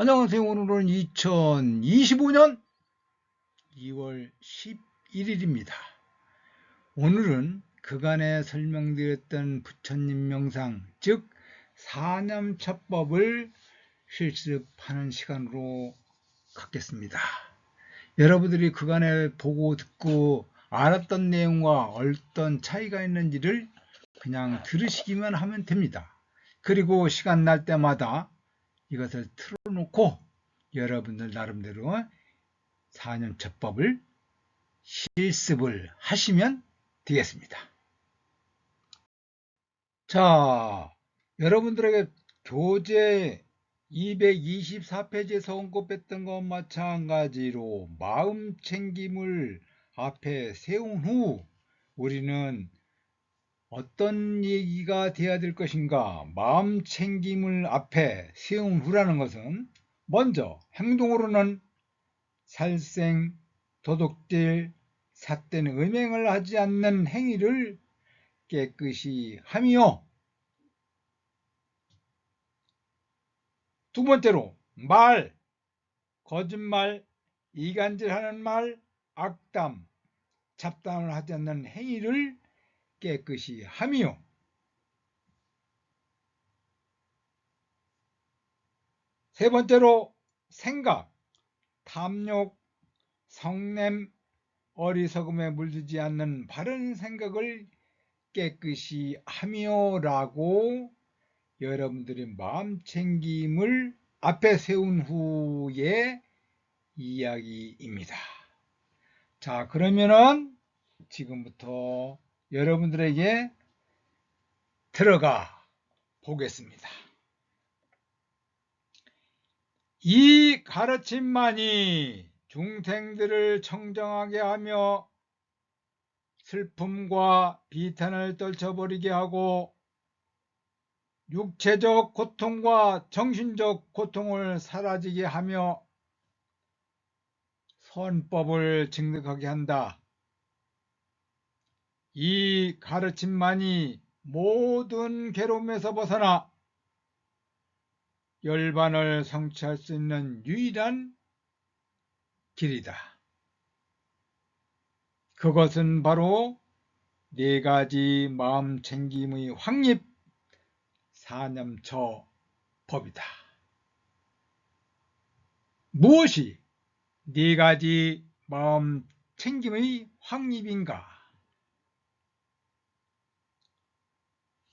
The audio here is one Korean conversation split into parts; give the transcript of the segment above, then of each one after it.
안녕하세요. 오늘은 2025년 2월 11일입니다. 오늘은 그간에 설명드렸던 부처님 명상, 즉 사념처법을 실습하는 시간으로 갖겠습니다. 여러분들이 그간에 보고 듣고 알았던 내용과 어떤 차이가 있는지를 그냥 들으시기만 하면 됩니다. 그리고 시간 날 때마다 이것을 틀어놓고 여러분들 나름대로 사념처법을 실습을 하시면 되겠습니다. 자, 여러분들에게 교재 224페이지에서 언급했던 것 마찬가지로 마음 챙김을 앞에 세운 후 우리는 어떤 얘기가 돼야 될 것인가? 마음 챙김을 앞에 세운 후라는 것은 먼저 행동으로는 살생, 도둑질, 삿된 음행을 하지 않는 행위를 깨끗이 하며, 두 번째로 말, 거짓말, 이간질하는 말, 악담, 잡담을 하지 않는 행위를 깨끗이 하며, 세 번째로 생각, 탐욕, 성냄, 어리석음에 물들지 않는 바른 생각을 깨끗이 하며 라고 여러분들의 마음 챙김을 앞에 세운 후의 이야기입니다. 자, 그러면은 지금부터 여러분들에게 들어가 보겠습니다. 이 가르침만이 중생들을 청정하게 하며 슬픔과 비탄을 떨쳐버리게 하고 육체적 고통과 정신적 고통을 사라지게 하며 선법을 증득하게 한다. 이 가르침만이 모든 괴로움에서 벗어나 열반을 성취할 수 있는 유일한 길이다. 그것은 바로 네 가지 마음 챙김의 확립 사념처 법이다. 무엇이 네 가지 마음 챙김의 확립인가?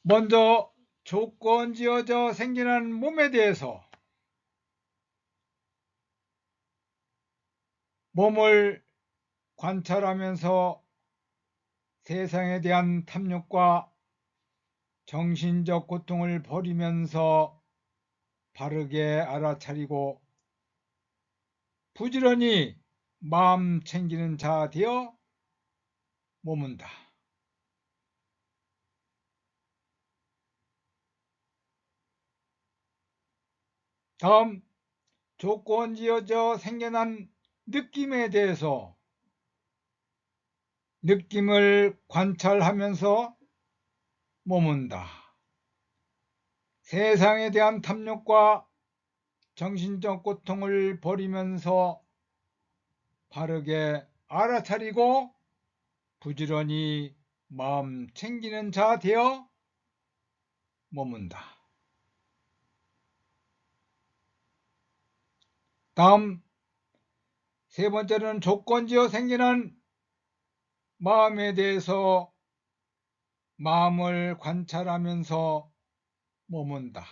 먼저 조건지어져 생기는 몸에 대해서 몸을 관찰하면서 세상에 대한 탐욕과 정신적 고통을 버리면서 바르게 알아차리고 부지런히 마음 챙기는 자 되어 머문다. 다음, 조건지어져 생겨난 느낌에 대해서 느낌을 관찰하면서 머문다. 세상에 대한 탐욕과 정신적 고통을 버리면서 바르게 알아차리고 부지런히 마음 챙기는 자 되어 머문다. 다음 세 번째는 조건지어 생기는 마음에 대해서 마음을 관찰하면서 머문다.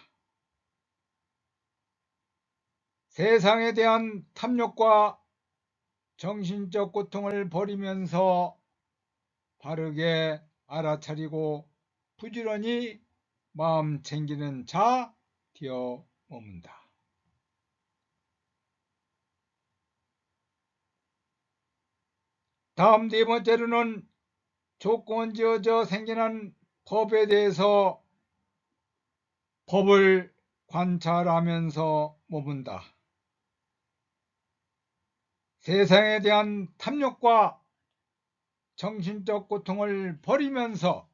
세상에 대한 탐욕과 정신적 고통을 버리면서 바르게 알아차리고 부지런히 마음 챙기는 자 되어 머문다. 다음 네 번째로는 조건지어져 생기는 법에 대해서 법을 관찰하면서 머문다. 세상에 대한 탐욕과 정신적 고통을 버리면서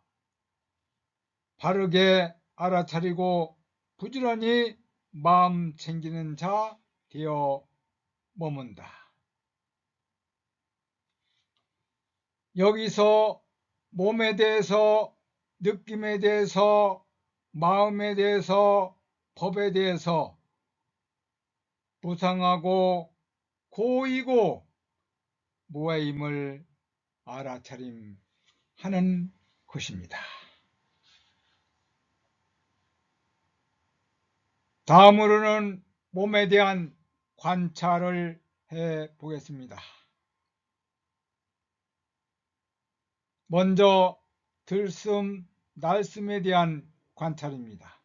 바르게 알아차리고 부지런히 마음 챙기는 자 되어 머문다. 여기서 몸에 대해서, 느낌에 대해서, 마음에 대해서, 법에 대해서 무상하고 고이고 무해임을 알아차림하는 것입니다. 다음으로는 몸에 대한 관찰을 해 보겠습니다. 먼저 들숨, 날숨에 대한 관찰입니다.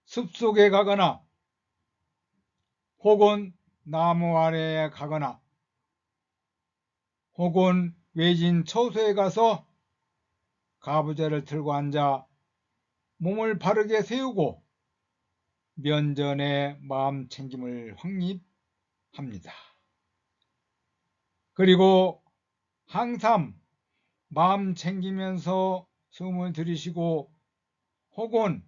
숲속에 가거나 혹은 나무 아래에 가거나 혹은 외진 처소에 가서 가부좌를 들고 앉아 몸을 바르게 세우고 면전에 마음 챙김을 확립합니다. 그리고 항상 마음 챙기면서 숨을 들이쉬고 혹은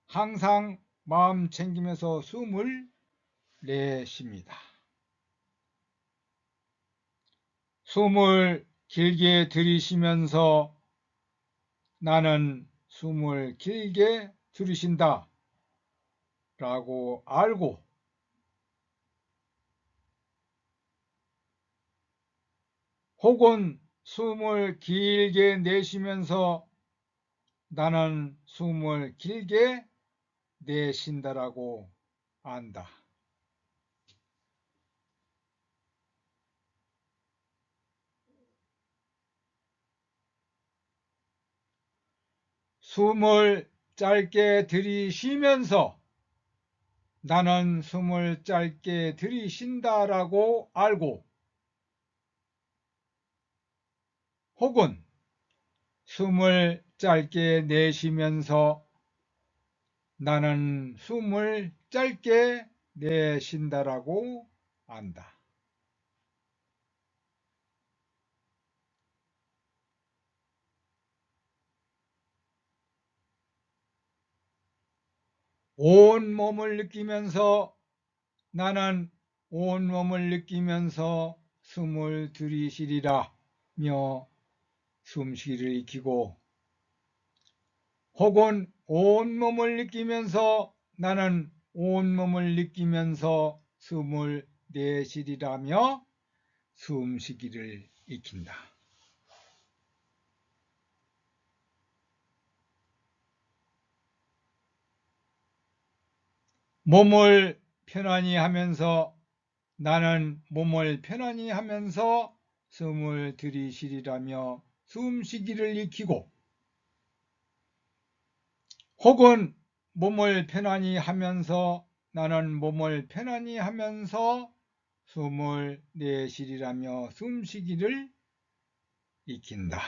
항상 마음 챙기면서 숨을 내쉽니다. 숨을 길게 들이쉬면서 나는 숨을 길게 들이쉰다 라고 알고 혹은 숨을 길게 내쉬면서 나는 숨을 길게 내쉰다라고 안다. 숨을 짧게 들이쉬면서 나는 숨을 짧게 들이쉰다라고 알고 혹은 숨을 짧게 내쉬면서 나는 숨을 짧게 내쉰다라고 안다. 온 몸을 느끼면서 나는 온 몸을 느끼면서 숨을 들이쉬리라며 숨쉬기를 익히고 혹은 온 몸을 느끼면서 나는 온 몸을 느끼면서 숨을 내쉬리라며 숨쉬기를 익힌다. 몸을 편안히 하면서 나는 몸을 편안히 하면서 숨을 들이쉬리라며 숨쉬기를 익히고 혹은 몸을 편안히 하면서 나는 몸을 편안히 하면서 숨을 내쉬리라며 숨쉬기를 익힌다.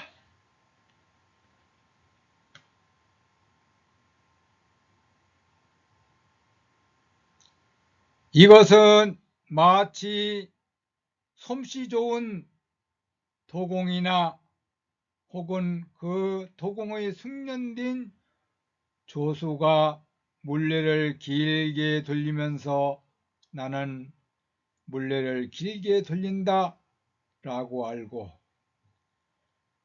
이것은 마치 솜씨 좋은 도공이나 혹은 그 도공의 숙련된 조수가 물레를 길게 돌리면서 나는 물레를 길게 돌린다 라고 알고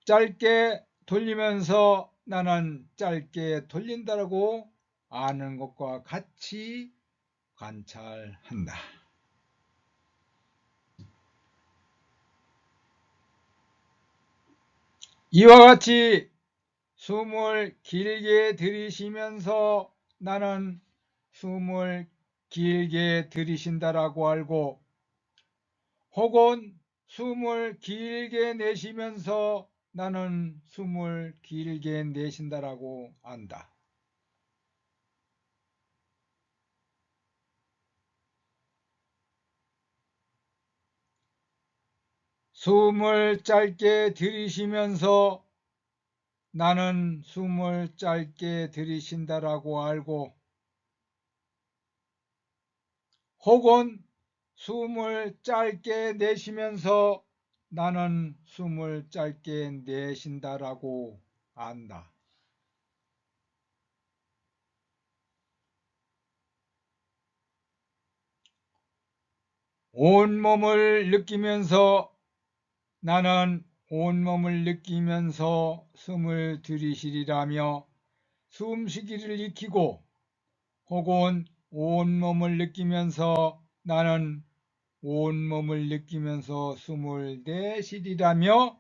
짧게 돌리면서 나는 짧게 돌린다라고 아는 것과 같이 관찰한다. 이와 같이 숨을 길게 들이쉬면서 나는 숨을 길게 들이쉰다라고 알고 혹은 숨을 길게 내쉬면서 나는 숨을 길게 내쉰다라고 안다. 숨을 짧게 들이쉬면서 나는 숨을 짧게 들이쉰다라고 알고 혹은 숨을 짧게 내쉬면서 나는 숨을 짧게 내쉰다라고 안다. 온몸을 느끼면서 나는 온몸을 느끼면서 숨을 들이쉬리라며 숨쉬기를 익히고 혹은 온몸을 느끼면서 나는 온몸을 느끼면서 숨을 내쉬리라며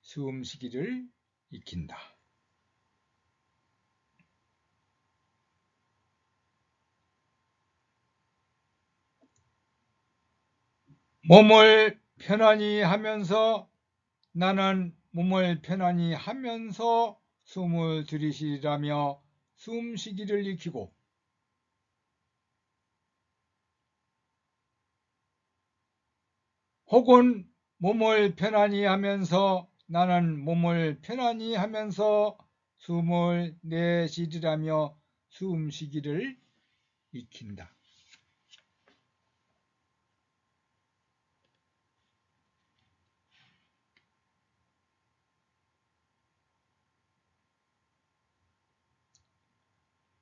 숨쉬기를 익힌다. 몸을 편안히 하면서 나는 몸을 편안히 하면서 숨을 들이쉬리라며 숨쉬기를 익히고 혹은 몸을 편안히 하면서 나는 몸을 편안히 하면서 숨을 내쉬리라며 숨쉬기를 익힌다.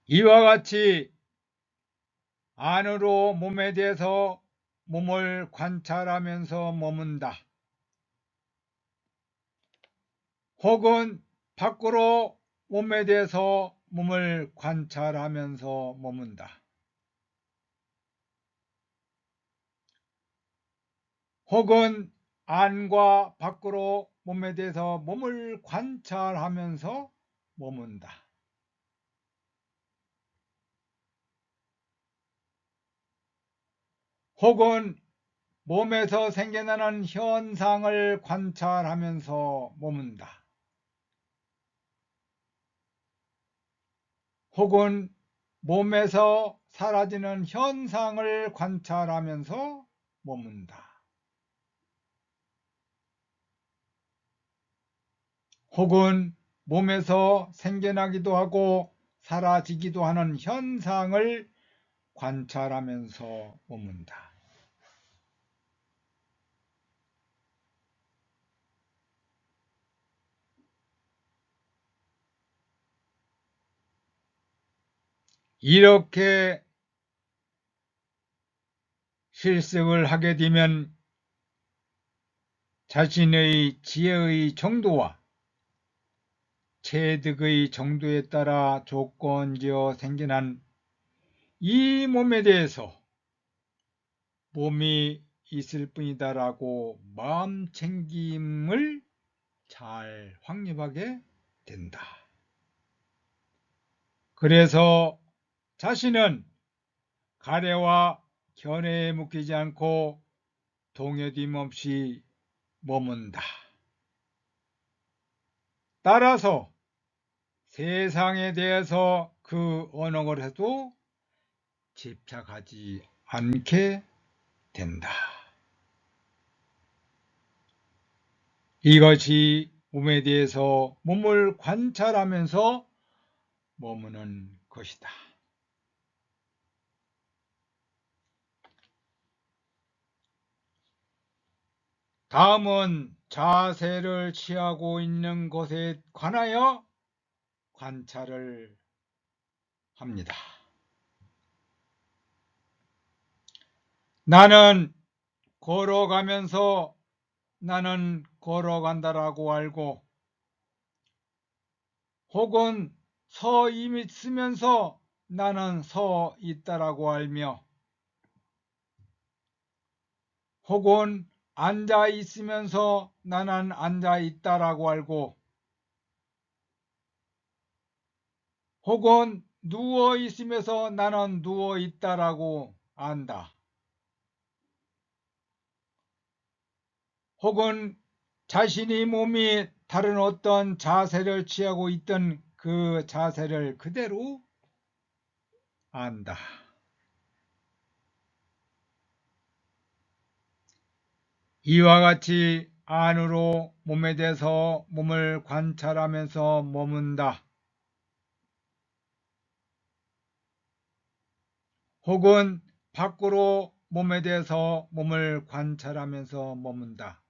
이와 같이 안으로 몸에 대해서 몸을 관찰하면서 머문다. 혹은 밖으로 몸에 대해서 몸을 관찰하면서 머문다. 혹은 안과 밖으로 몸에 대해서 몸을 관찰하면서 머문다. 혹은 몸에서 생겨나는 현상을 관찰하면서 머문다. 혹은 몸에서 사라지는 현상을 관찰하면서 머문다. 혹은 몸에서 생겨나기도 하고 사라지기도 하는 현상을 관찰하면서 머문다. 이렇게 실습을 하게 되면 자신의 지혜의 정도와 체득의 정도에 따라 조건지어 생겨난 이 몸에 대해서 몸이 있을 뿐이다라고 마음챙김을 잘 확립하게 된다. 그래서 자신은 가래와 견해에 묶이지 않고 동요됨 없이 머문다. 따라서 세상에 대해서 그 어느 것에도 집착하지 않게 된다. 이것이 몸에 대해서 몸을 관찰하면서 머무는 것이다. 다음은 자세를 취하고 있는 것에 관하여 관찰을 합니다. 나는 걸어가면서 나는 걸어간다라고 알고 혹은 서 있으면서 나는 서 있다라고 알며 혹은 앉아 있으면서 나는 앉아 있다라고 알고 혹은 누워 있으면서 나는 누워 있다라고 안다. 혹은 자신의 몸이 다른 어떤 자세를 취하고 있던 그 자세를 그대로 안다. 이와 같이 안으로 몸에 대해서 몸을 관찰하면서 머문다. 혹은 밖으로 몸에 대해서 몸을 관찰하면서 머문다.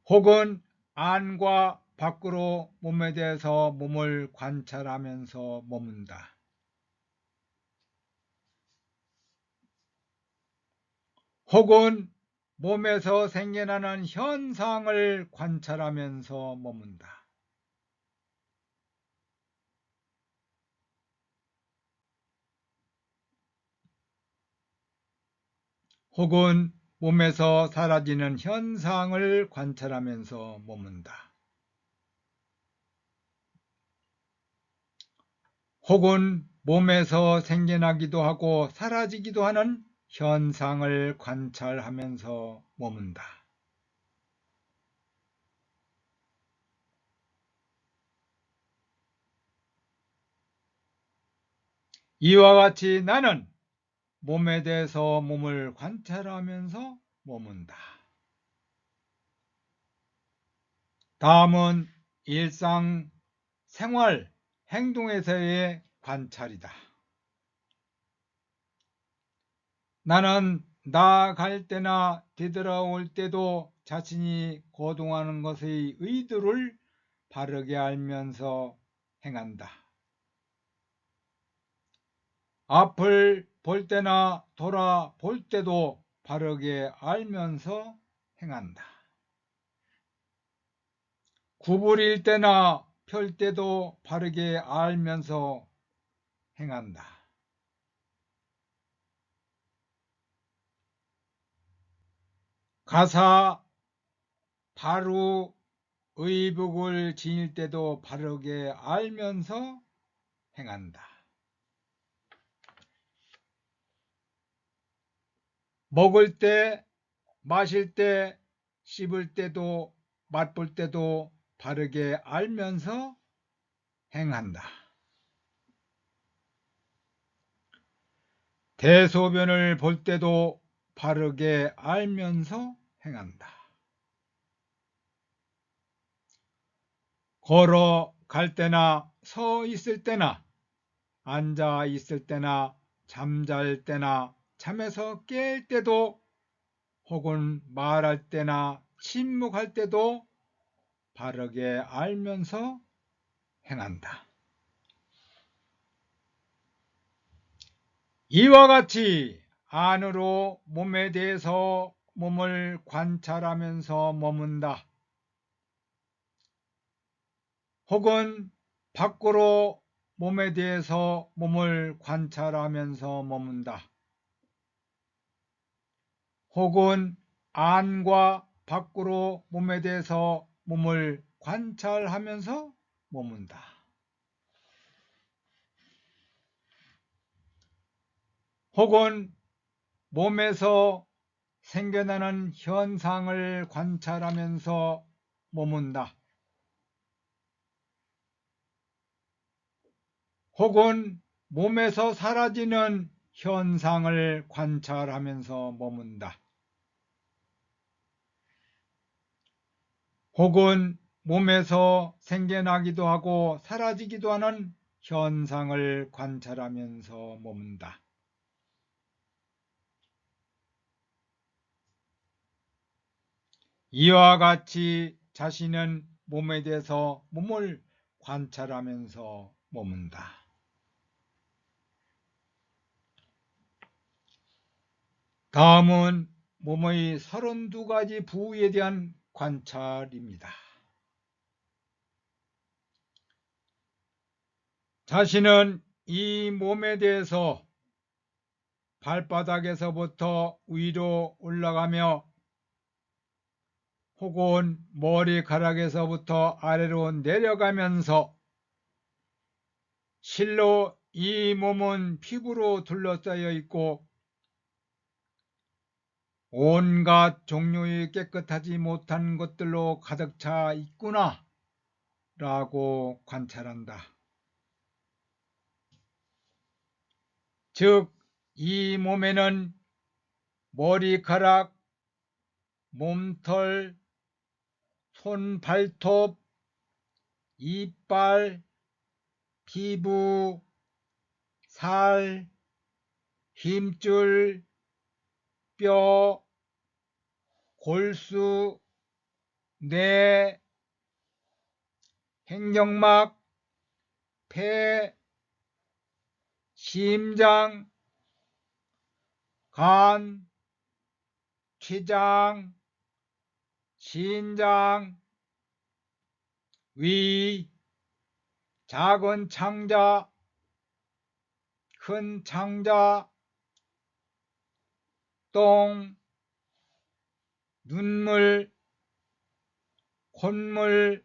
혹은 안과 밖으로 몸에 대해서 몸을 관찰하면서 머문다. 혹은 몸에서 생겨나는 현상을 관찰하면서 머문다. 혹은 몸에서 사라지는 현상을 관찰하면서 머문다. 혹은 몸에서 생겨나기도 하고 사라지기도 하는 현상을 관찰하면서 머문다. 이와 같이 나는 몸에 대해서 몸을 관찰하면서 머문다. 다음은 일상 생활 행동에서의 관찰이다. 나는 나아갈 때나 되돌아올 때도 자신이 거동하는 것의 의도를 바르게 알면서 행한다. 앞을 볼 때나 돌아볼 때도 바르게 알면서 행한다. 구부릴 때나 펼 때도 바르게 알면서 행한다. 가사 바로 의복을 지닐 때도 바르게 알면서 행한다. 먹을 때, 마실 때, 씹을 때도, 맛볼 때도 바르게 알면서 행한다. 대소변을 볼 때도 바르게 알면서 행한다. 걸어갈 때나 서 있을 때나 앉아 있을 때나 잠잘 때나 잠에서 깰 때도 혹은 말할 때나 침묵할 때도 바르게 알면서 행한다. 이와 같이 안으로 몸에 대해서 몸을 관찰하면서 머문다. 혹은 밖으로 몸에 대해서 몸을 관찰하면서 머문다. 혹은 안과 밖으로 몸에 대해서 몸을 관찰하면서 머문다. 혹은 몸에서 생겨나는 현상을 관찰하면서 머문다. 혹은 몸에서 사라지는 현상을 관찰하면서 머문다. 혹은 몸에서 생겨나기도 하고 사라지기도 하는 현상을 관찰하면서 머문다. 이와 같이 자신은 몸에 대해서 몸을 관찰하면서 머문다. 다음은 몸의 32가지 부위에 대한 관찰입니다. 자신은 이 몸에 대해서 발바닥에서부터 위로 올라가며 혹은 머리카락에서부터 아래로 내려가면서 실로 이 몸은 피부로 둘러싸여 있고 온갖 종류의 깨끗하지 못한 것들로 가득 차 있구나 라고 관찰한다. 즉, 이 몸에는 머리카락, 몸털, 손, 발톱, 이빨, 피부, 살, 힘줄, 뼈, 골수, 뇌, 횡격막, 폐, 심장, 간, 췌장, 신장, 위, 작은 창자, 큰 창자, 똥, 눈물, 콧물,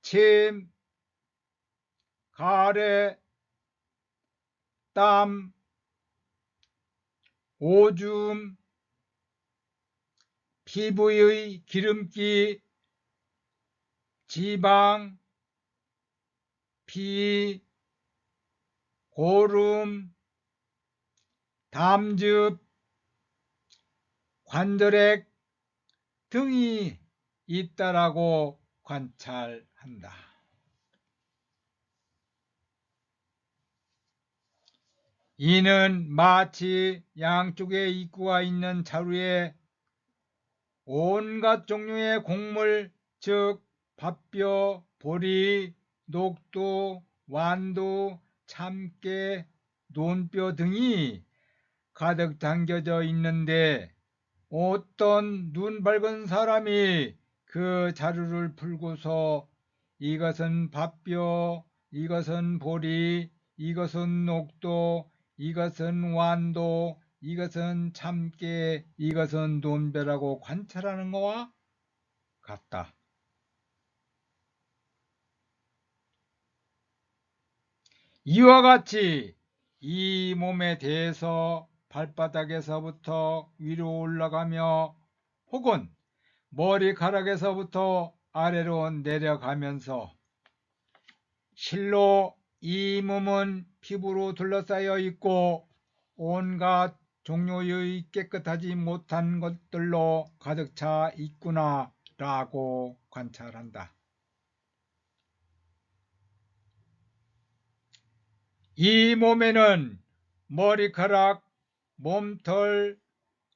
침, 가래, 땀, 오줌, 피부의 기름기, 지방, 피, 고름, 담즙, 관절액 등이 있다라고 관찰한다. 이는 마치 양쪽에 입구가 있는 자루에 온갖 종류의 곡물, 즉 밥뼈, 보리, 녹두, 완두, 참깨, 논뼈 등이 가득 담겨져 있는데 어떤 눈 밝은 사람이 그 자루를 풀고서 이것은 밥뼈, 이것은 보리, 이것은 녹두, 이것은 완도, 이것은 참깨, 이것은 논뼈라고 관찰하는 것과 같다. 이와 같이 이 몸에 대해서 발바닥에서부터 위로 올라가며 혹은 머리카락에서부터 아래로 내려가면서 실로 이 몸은 피부로 둘러싸여 있고 온갖 종류의 깨끗하지 못한 것들로 가득 차 있구나 라고 관찰한다. 이 몸에는 머리카락, 몸털,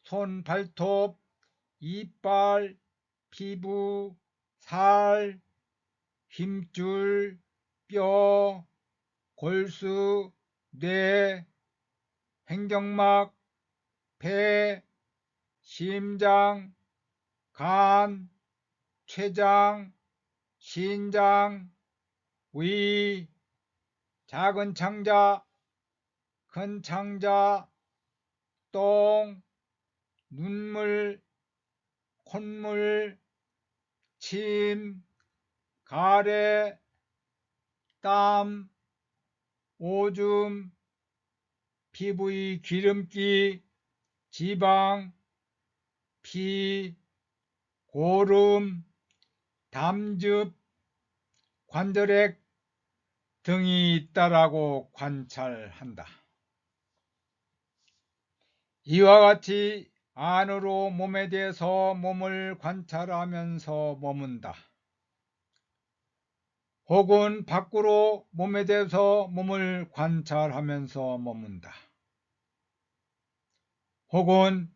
손, 발톱, 이빨, 피부, 살, 힘줄, 뼈, 골수, 뇌, 횡격막, 폐, 심장, 간, 췌장, 신장, 위, 작은 창자, 큰 창자, 똥, 눈물, 콧물, 침, 가래, 땀, 오줌, 피부의 기름기, 지방, 피, 고름, 담즙, 관절액 등이 있다라고 관찰한다. 이와 같이 안으로 몸에 대해서 몸을 관찰하면서 머문다. 혹은 밖으로 몸에 대해서 몸을 관찰하면서 머문다. 혹은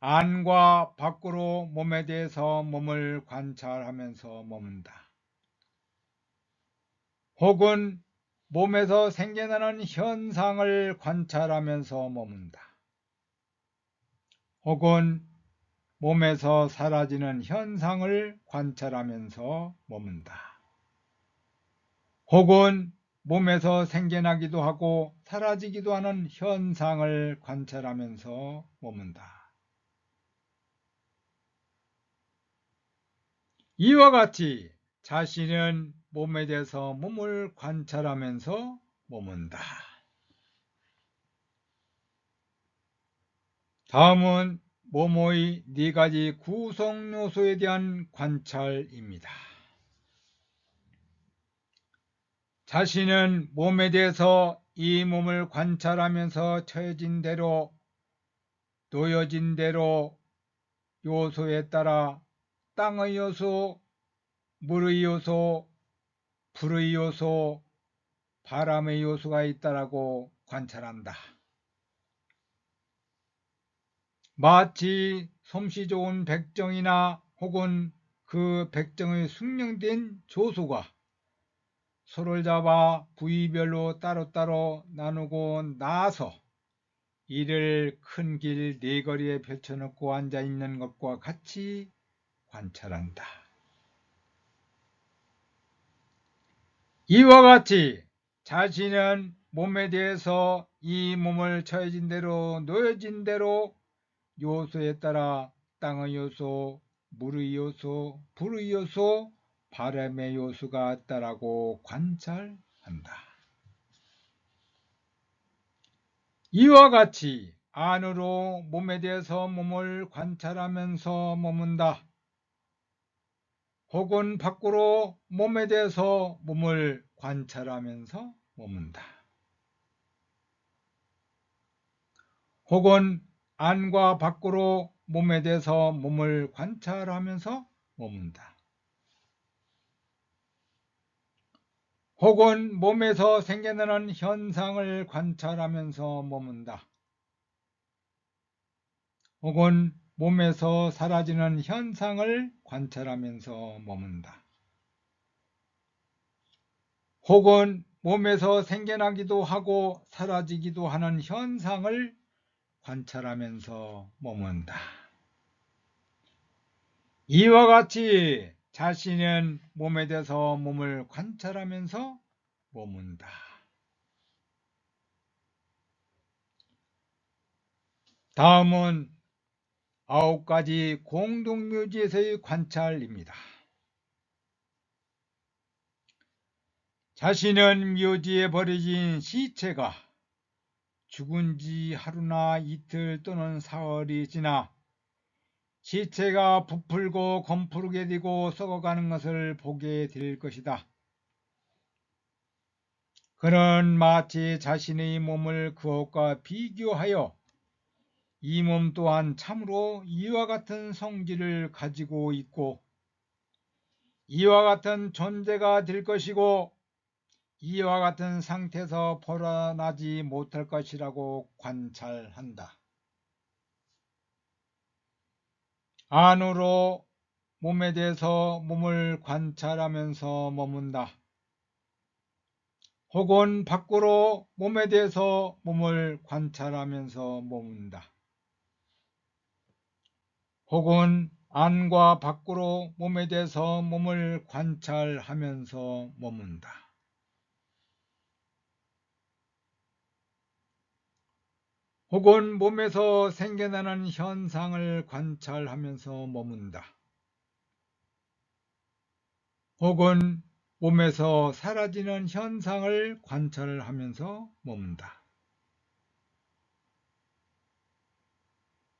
안과 밖으로 몸에 대해서 몸을 관찰하면서 머문다. 혹은 몸에서 생겨나는 현상을 관찰하면서 머문다. 혹은 몸에서 사라지는 현상을 관찰하면서 머문다. 혹은 몸에서 생겨나기도 하고 사라지기도 하는 현상을 관찰하면서 머문다. 이와 같이 자신은 몸에 대해서 몸을 관찰하면서 머문다. 다음은 몸의 4가지 구성 요소에 대한 관찰입니다. 자신은 몸에 대해서 이 몸을 관찰하면서 처해진 대로 놓여진 대로 요소에 따라 땅의 요소, 물의 요소, 불의 요소, 바람의 요소가 있다라고 관찰한다. 마치 솜씨 좋은 백정이나 혹은 그 백정의 숙련된 조수가 소를 잡아 부위별로 따로따로 나누고 나서 이를 큰 길 네거리에 펼쳐놓고 앉아있는 것과 같이 관찰한다. 이와 같이 자신은 몸에 대해서 이 몸을 처해진 대로 놓여진 대로 요소에 따라 땅의 요소, 물의 요소, 불의 요소, 바람의 요소가 있다라고 관찰한다. 이와 같이 안으로 몸에 대해서 몸을 관찰하면서 머문다. 혹은 밖으로 몸에 대해서 몸을 관찰하면서 머문다. 혹은 안과 밖으로 몸에 대해서 몸을 관찰하면서 머문다. 혹은 몸에서 생겨나는 현상을 관찰하면서 머문다. 혹은 몸에서 사라지는 현상을 관찰하면서 머문다. 혹은 몸에서 생겨나기도 하고 사라지기도 하는 현상을 관찰하면서 머문다. 이와 같이 자신은 몸에 대해서 몸을 관찰하면서 머문다. 다음은 9가지 공동묘지에서의 관찰입니다. 자신은 묘지에 버려진 시체가 죽은 지 하루나 이틀 또는 사흘이 지나 시체가 부풀고 검푸르게 되고 썩어가는 것을 보게 될 것이다. 그는 마치 자신의 몸을 그것과 비교하여 이 몸 또한 참으로 이와 같은 성질을 가지고 있고 이와 같은 존재가 될 것이고 이와 같은 상태에서 벗어나지 못할 것이라고 관찰한다. 안으로 몸에 대해서 몸을 관찰하면서 머문다. 혹은 밖으로 몸에 대해서 몸을 관찰하면서 머문다. 혹은 안과 밖으로 몸에 대해서 몸을 관찰하면서 머문다. 혹은 몸에서 생겨나는 현상을 관찰하면서 머문다. 혹은 몸에서 사라지는 현상을 관찰하면서 머문다.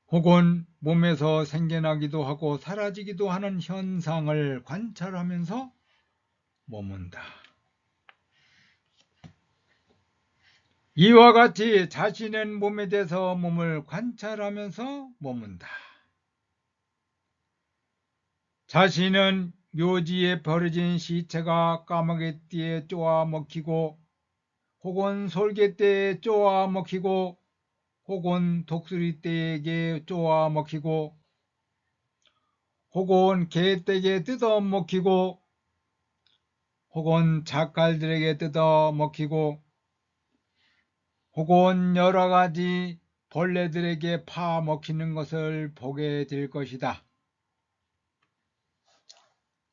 혹은 몸에서 생겨나기도 하고 사라지기도 하는 현상을 관찰하면서 머문다. 이와 같이 자신의 몸에 대해서 몸을 관찰하면서 머문다. 자신은 묘지에 버려진 시체가 까마귀띠에 쪼아 먹히고 혹은 솔개떼에 쪼아 먹히고 혹은 독수리떼에게 쪼아 먹히고 혹은 개떼에게 뜯어 먹히고 혹은 작갈들에게 뜯어 먹히고 혹은 여러 가지 벌레들에게 파 먹히는 것을 보게 될 것이다.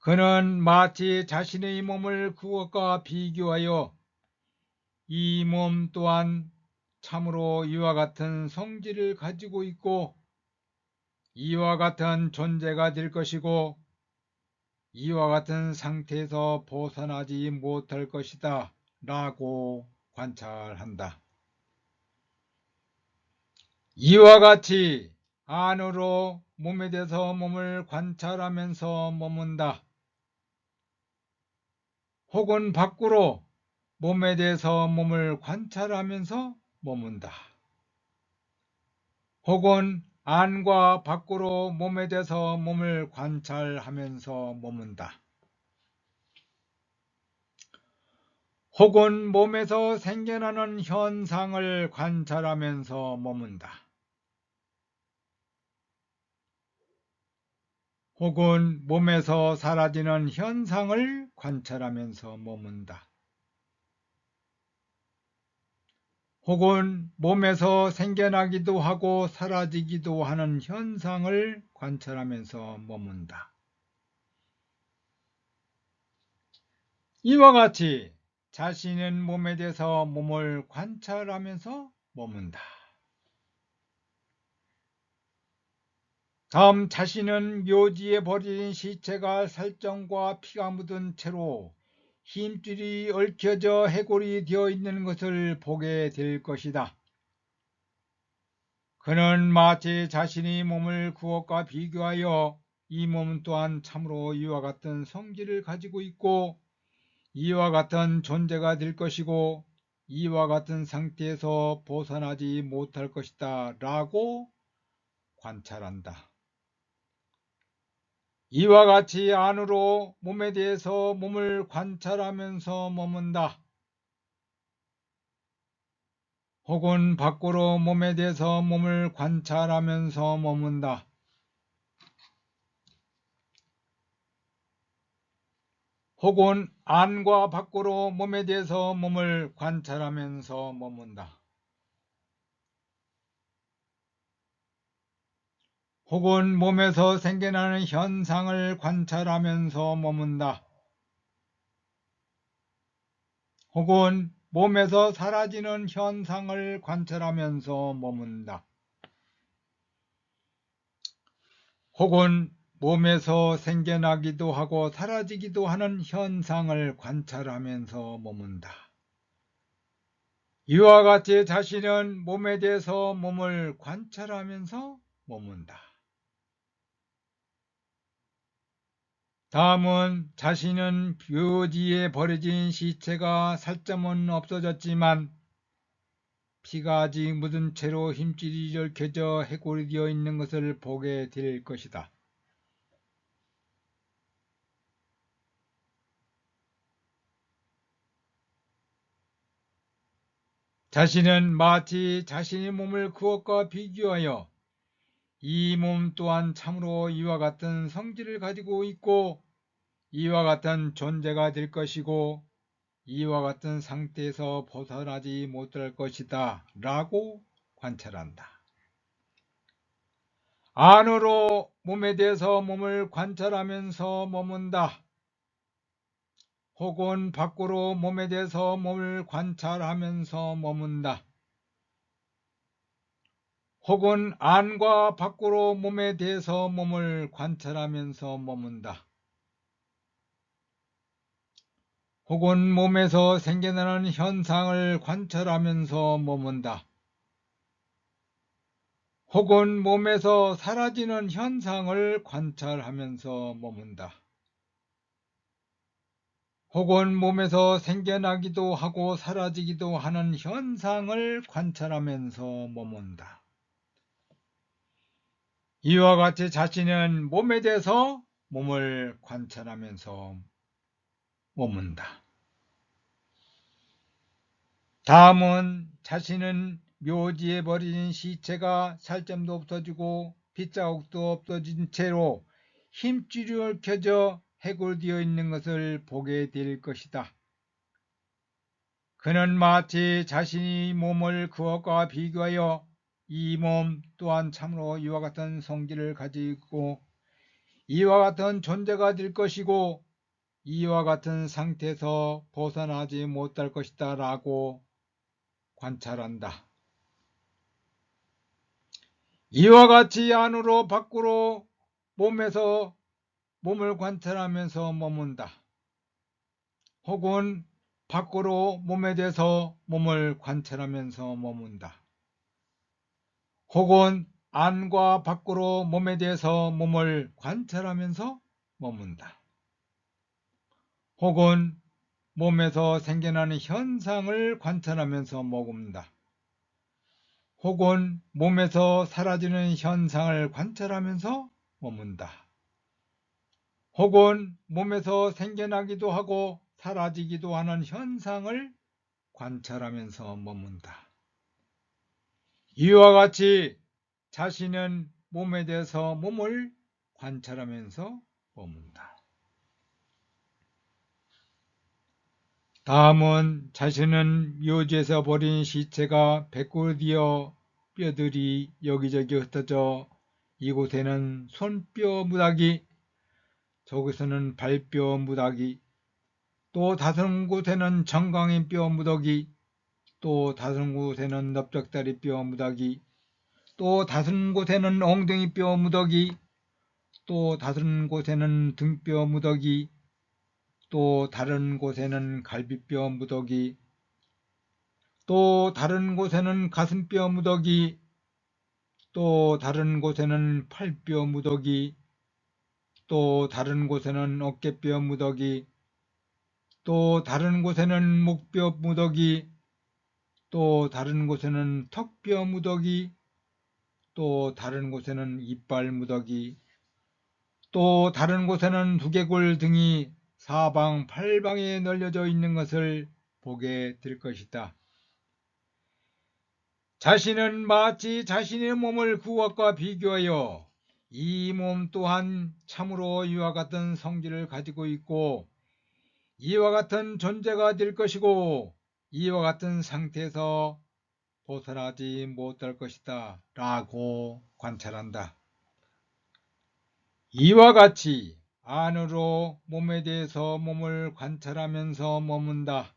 그는 마치 자신의 몸을 그것과 비교하여 이 몸 또한 참으로 이와 같은 성질을 가지고 있고 이와 같은 존재가 될 것이고 이와 같은 상태에서 벗어나지 못할 것이다 라고 관찰한다. 이와 같이 안으로 몸에 대해서 몸을 관찰하면서 머문다. 혹은 밖으로 몸에 대해서 몸을 관찰하면서 머문다. 혹은 안과 밖으로 몸에 대해서 몸을 관찰하면서 머문다. 혹은 몸에서 생겨나는 현상을 관찰하면서 머문다. 혹은 몸에서 사라지는 현상을 관찰하면서 머문다. 혹은 몸에서 생겨나기도 하고 사라지기도 하는 현상을 관찰하면서 머문다. 이와 같이 자신은 몸에 대해서 몸을 관찰하면서 머문다. 다음, 자신은 묘지에 버려진 시체가 살점과 피가 묻은 채로 힘줄이 얽혀져 해골이 되어 있는 것을 보게 될 것이다. 그는 마치 자신이 몸을 그것과 비교하여 이 몸 또한 참으로 이와 같은 성질을 가지고 있고 이와 같은 존재가 될 것이고 이와 같은 상태에서 벗어나지 못할 것이다 라고 관찰한다. 이와 같이 안으로 몸에 대해서 몸을 관찰하면서 머문다. 혹은 밖으로 몸에 대해서 몸을 관찰하면서 머문다. 혹은 안과 밖으로 몸에 대해서 몸을 관찰하면서 머문다. 혹은 몸에서 생겨나는 현상을 관찰하면서 머문다. 혹은 몸에서 사라지는 현상을 관찰하면서 머문다. 혹은 몸에서 생겨나기도 하고 사라지기도 하는 현상을 관찰하면서 머문다. 이와 같이 자신은 몸에 대해서 몸을 관찰하면서 머문다. 다음은 자신은 묘지에 버려진 시체가 살점은 없어졌지만 피가 아직 묻은 채로 힘줄이 얽혀져 해골이 되어 있는 것을 보게 될 것이다. 자신은 마치 자신의 몸을 그것과 비교하여 이 몸 또한 참으로 이와 같은 성질을 가지고 있고 이와 같은 존재가 될 것이고 이와 같은 상태에서 벗어나지 못할 것이다 라고 관찰한다. 안으로 몸에 대해서 몸을 관찰하면서 머문다. 혹은 밖으로 몸에 대해서 몸을 관찰하면서 머문다. 혹은 안과 밖으로 몸에 대해서 몸을 관찰하면서 머문다. 혹은 몸에서 생겨나는 현상을 관찰하면서 머문다. 혹은 몸에서 사라지는 현상을 관찰하면서 머문다. 혹은 몸에서 생겨나기도 하고 사라지기도 하는 현상을 관찰하면서 머문다. 이와 같이 자신은 몸에 대해서 몸을 관찰하면서 머문다. 다음은 자신은 묘지에 버려진 시체가 살점도 없어지고 핏자국도 없어진 채로 힘줄이 얽혀져 해골되어 있는 것을 보게 될 것이다. 그는 마치 자신이 몸을 그것과 비교하여 이 몸 또한 참으로 이와 같은 성질을 가지고 이와 같은 존재가 될 것이고 이와 같은 상태에서 벗어나지 못할 것이다 라고 관찰한다. 이와 같이 안으로 밖으로 몸에서 몸을 관찰하면서 머문다. 혹은 밖으로 몸에 대해서 몸을 관찰하면서 머문다. 혹은 안과 밖으로 몸에 대해서 몸을 관찰하면서 머문다. 혹은 몸에서 생겨나는 현상을 관찰하면서 머문다. 혹은 몸에서 사라지는 현상을 관찰하면서 머문다. 혹은 몸에서 생겨나기도 하고 사라지기도 하는 현상을 관찰하면서 머문다. 이와 같이 자신은 몸에 대해서 몸을 관찰하면서 머문다. 다음은 자신은 묘지에서 버린 시체가 배꼽이어 뼈들이 여기저기 흩어져 이곳에는 손뼈 무더기, 저곳에는 발뼈 무더기, 또 다른 곳에는 정강이 뼈 무더기, 또 다른 곳에는 넓적다리 뼈 무더기, 또 다른 곳에는 엉덩이 뼈 무더기, 또 다른 곳에는 등뼈 무더기, 또 다른 곳에는 갈비뼈 무더기, 또 다른 곳에는 가슴뼈 무더기, 또 다른 곳에는 팔뼈 무더기, 또 다른 곳에는 어깨뼈 무더기, 또 다른 곳에는 목뼈 무더기, 또 다른 곳에는 턱뼈 무더기, 또 다른 곳에는 이빨 무더기, 또 다른 곳에는 두개골 등이 사방팔방에 널려져 있는 것을 보게 될 것이다. 자신은 마치 자신의 몸을 그것과 비교하여 이 몸 또한 참으로 이와 같은 성질을 가지고 있고 이와 같은 존재가 될 것이고 이와 같은 상태에서 벗어나지 못할 것이다 라고 관찰한다. 이와 같이 안으로 몸에 대해서 몸을 관찰하면서 머문다.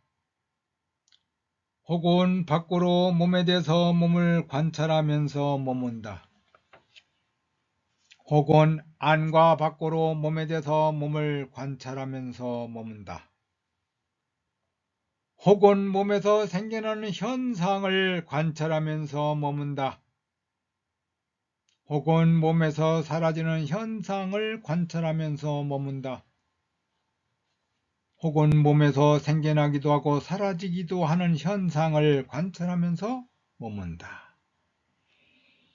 혹은 밖으로 몸에 대해서 몸을 관찰하면서 머문다. 혹은 안과 밖으로 몸에 대해서 몸을 관찰하면서 머문다. 혹은 몸에서 생겨나는 현상을 관찰하면서 머문다. 혹은 몸에서 사라지는 현상을 관찰하면서 머문다. 혹은 몸에서 생겨나기도 하고 사라지기도 하는 현상을 관찰하면서 머문다.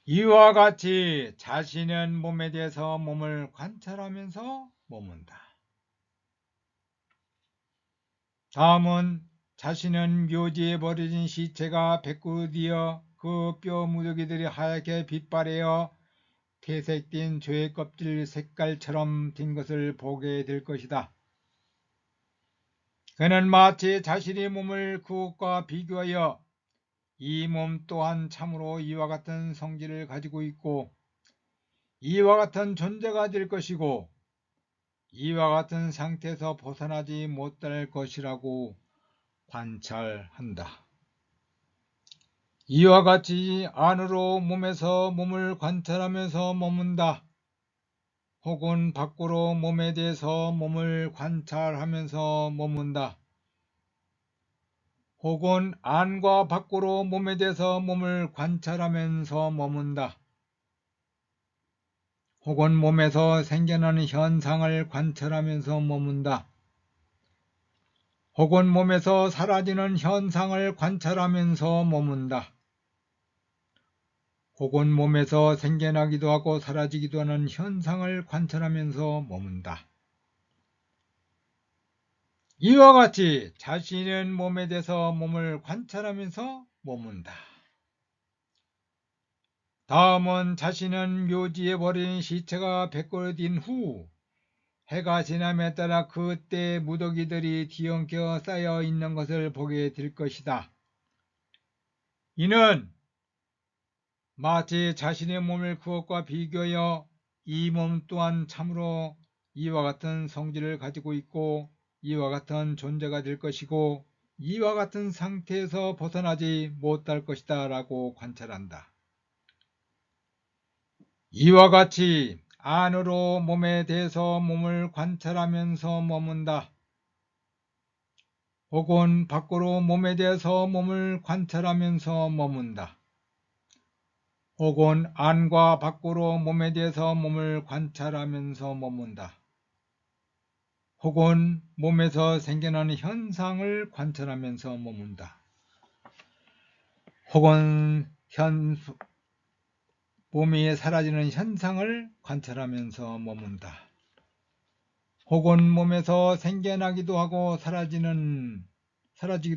이와 같이 자신은 몸에 대해서 몸을 관찰하면서 머문다. 다음은 자신은 묘지에 버려진 시체가 배꼽이어 그 뼈 무더기들이 하얗게 빛바래어 퇴색된 조의 껍질 색깔처럼 된 것을 보게 될 것이다. 그는 마치 자신의 몸을 그것과 비교하여 이 몸 또한 참으로 이와 같은 성질을 가지고 있고 이와 같은 존재가 될 것이고 이와 같은 상태에서 벗어나지 못할 것이라고 관찰한다. 이와 같이 안으로 몸에서 몸을 관찰하면서 머문다. 혹은 밖으로 몸에 대해서 몸을 관찰하면서 머문다. 혹은 안과 밖으로 몸에 대해서 몸을 관찰하면서 머문다. 혹은 몸에서 생겨나는 현상을 관찰하면서 머문다. 혹은 몸에서 사라지는 현상을 관찰하면서 머문다. 혹은 몸에서 생겨나기도 하고 사라지기도 하는 현상을 관찰하면서 머문다. 이와 같이 자신은 몸에 대해서 몸을 관찰하면서 머문다. 다음은 자신은 묘지에 버린 시체가 베껴진 후 해가 지남에 따라 그때 무더기들이 뒤엉켜 쌓여 있는 것을 보게 될 것이다. 이는 마치 자신의 몸을 그것과 비교하여 이 몸 또한 참으로 이와 같은 성질을 가지고 있고 이와 같은 존재가 될 것이고 이와 같은 상태에서 벗어나지 못할 것이다 라고 관찰한다. 이와 같이 안으로 몸에 대해서 몸을 관찰하면서 머문다. 혹은 밖으로 몸에 대해서 몸을 관찰하면서 머문다. 혹은 안과 밖으로 몸에 대해서 몸을 관찰하면서 머문다. 혹은 몸에서 생겨나는 현상을 관찰하면서 머문다. 혹은 몸이 사라지는 현상을 관찰하면서 머문다. 혹은 몸에서 생겨나기도 하고 사라지기도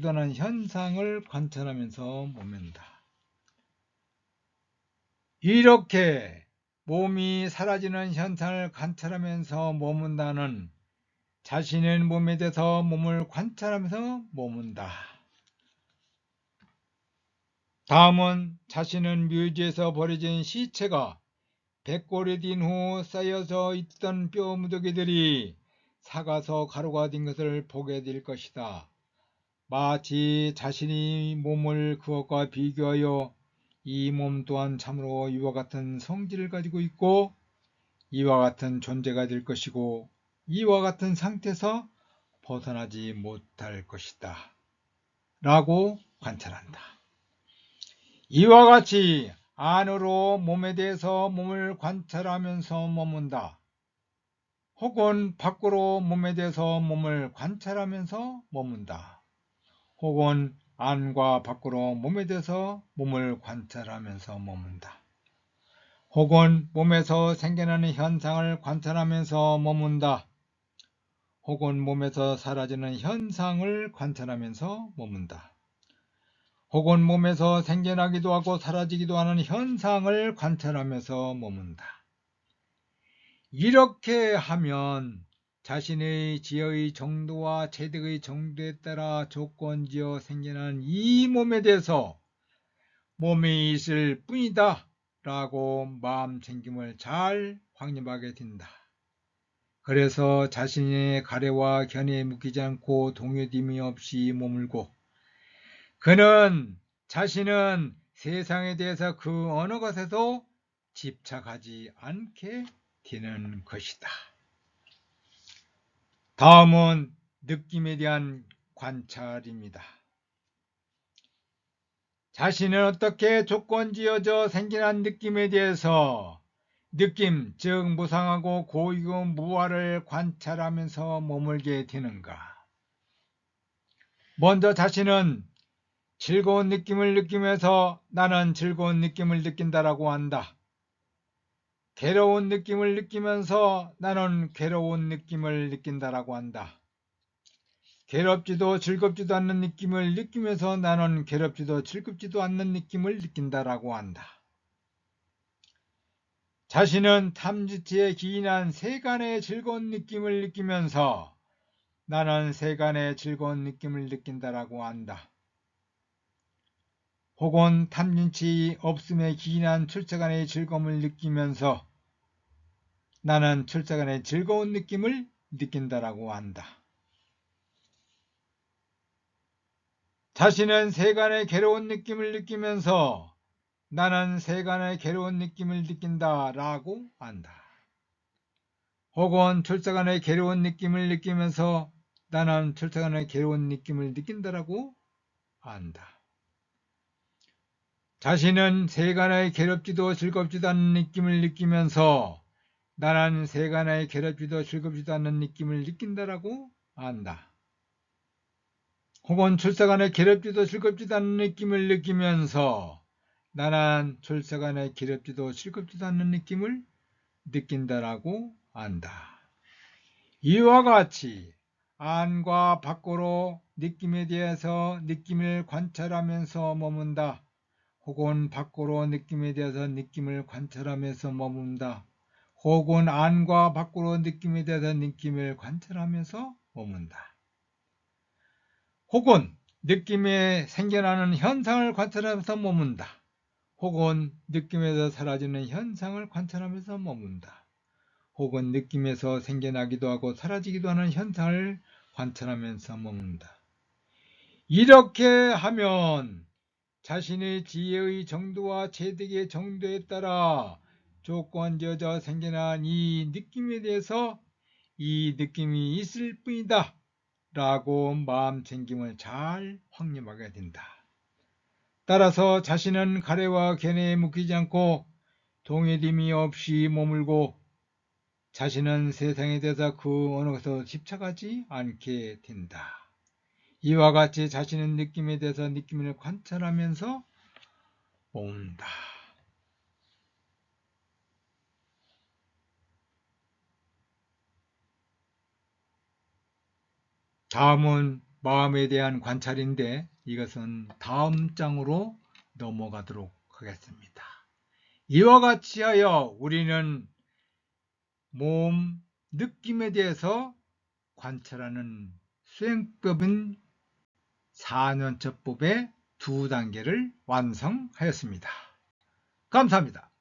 하는 현상을 관찰하면서 머문다. 이렇게 몸이 사라지는 현상을 관찰하면서 머문다는 자신의 몸에 대해서 몸을 관찰하면서 머문다. 다음은 자신은 묘지에서 버려진 시체가 백골이 딘 후 쌓여져 있던 뼈 무더기들이 삭아서 가루가 된 것을 보게 될 것이다. 마치 자신이 몸을 그것과 비교하여 이 몸 또한 참으로 이와 같은 성질을 가지고 있고 이와 같은 존재가 될 것이고 이와 같은 상태에서 벗어나지 못할 것이다. 라고 관찰한다. 이와 같이 안으로 몸에 대해서 몸을 관찰하면서 머문다. 혹은 밖으로 몸에 대해서 몸을 관찰하면서 머문다. 혹은 안과 밖으로 몸에 대해서 몸을 관찰하면서 머문다. 혹은 몸에서 생겨나는 현상을 관찰하면서 머문다. 혹은 몸에서 사라지는 현상을 관찰하면서 머문다. 혹은 몸에서 생겨나기도 하고 사라지기도 하는 현상을 관찰하면서 머문다. 이렇게 하면 자신의 지혜의 정도와 체득의 정도에 따라 조건지어 생겨난 이 몸에 대해서 몸이 있을 뿐이다 라고 마음챙김을 잘 확립하게 된다. 그래서 자신의 가래와 견해에 묶이지 않고 동요됨이 없이 머물고 그는 자신은 세상에 대해서 그 어느 것에도 집착하지 않게 되는 것이다. 다음은 느낌에 대한 관찰입니다. 자신은 어떻게 조건지어져 생겨난 느낌에 대해서 느낌, 즉 무상하고 고이고 무아를 관찰하면서 머물게 되는가? 먼저 자신은 즐거운 느낌을 느끼면서 나는 즐거운 느낌을 느낀다라고 한다. 괴로운 느낌을 느끼면서 나는 괴로운 느낌을 느낀다라고 한다. 괴롭지도 즐겁지도 않는 느낌을 느끼면서 나는 괴롭지도 즐겁지도 않는 느낌을 느낀다라고 한다. 자신은 탐지치에 기인한 세간의 즐거운 느낌을 느끼면서 나는 세간의 즐거운 느낌을 느낀다라고 한다. 혹은 탐진치 없음에 기인한 출세간의 즐거움을 느끼면서 나는 출세간의 즐거운 느낌을 느낀다라고 한다. 자신은 세간의 괴로운 느낌을 느끼면서 나는 세간의 괴로운 느낌을 느낀다라고 한다. 혹은 출세간의 괴로운 느낌을 느끼면서 나는 출세간의 괴로운 느낌을 느낀다라고 한다. 자신은 세간의 괴롭지도 즐겁지도 않는 느낌을 느끼면서 나는 세간의 괴롭지도 즐겁지도 않는 느낌을 느낀다라고 한다. 혹은 출세간의 괴롭지도 즐겁지도 않는 느낌을 느끼면서 나는 출세간의 괴롭지도 즐겁지도 않는 느낌을 느낀다라고 한다. 이와 같이 안과 밖으로 느낌에 대해서 느낌을 관찰하면서 머문다. 혹은 밖으로 느낌에 대해서 느낌을 관찰하면서 머문다. 혹은 안과 밖으로 느낌에 대해서 느낌을 관찰하면서 머문다. 혹은 느낌에 생겨나는 현상을 관찰하면서 머문다. 혹은 느낌에서 사라지는 현상을 관찰하면서 머문다. 혹은 느낌에서 생겨나기도 하고 사라지기도 하는 현상을 관찰하면서 머문다. 이렇게 하면 자신의 지혜의 정도와 체득의 정도에 따라 조건지어져 생겨난 이 느낌에 대해서 이 느낌이 있을 뿐이다 라고 마음챙김을 잘 확립하게 된다. 따라서 자신은 가래와 견해에 묶이지 않고 동요됨이 없이 머물고 자신은 세상에 대해서 그 어느 것도 집착하지 않게 된다. 이와 같이 자신의 느낌에 대해서 느낌을 관찰하면서 머문다. 다음은 마음에 대한 관찰인데 이것은 다음 장으로 넘어가도록 하겠습니다. 이와 같이 하여 우리는 몸, 느낌에 대해서 관찰하는 수행법은 4년처법의 2단계를 완성하였습니다. 감사합니다.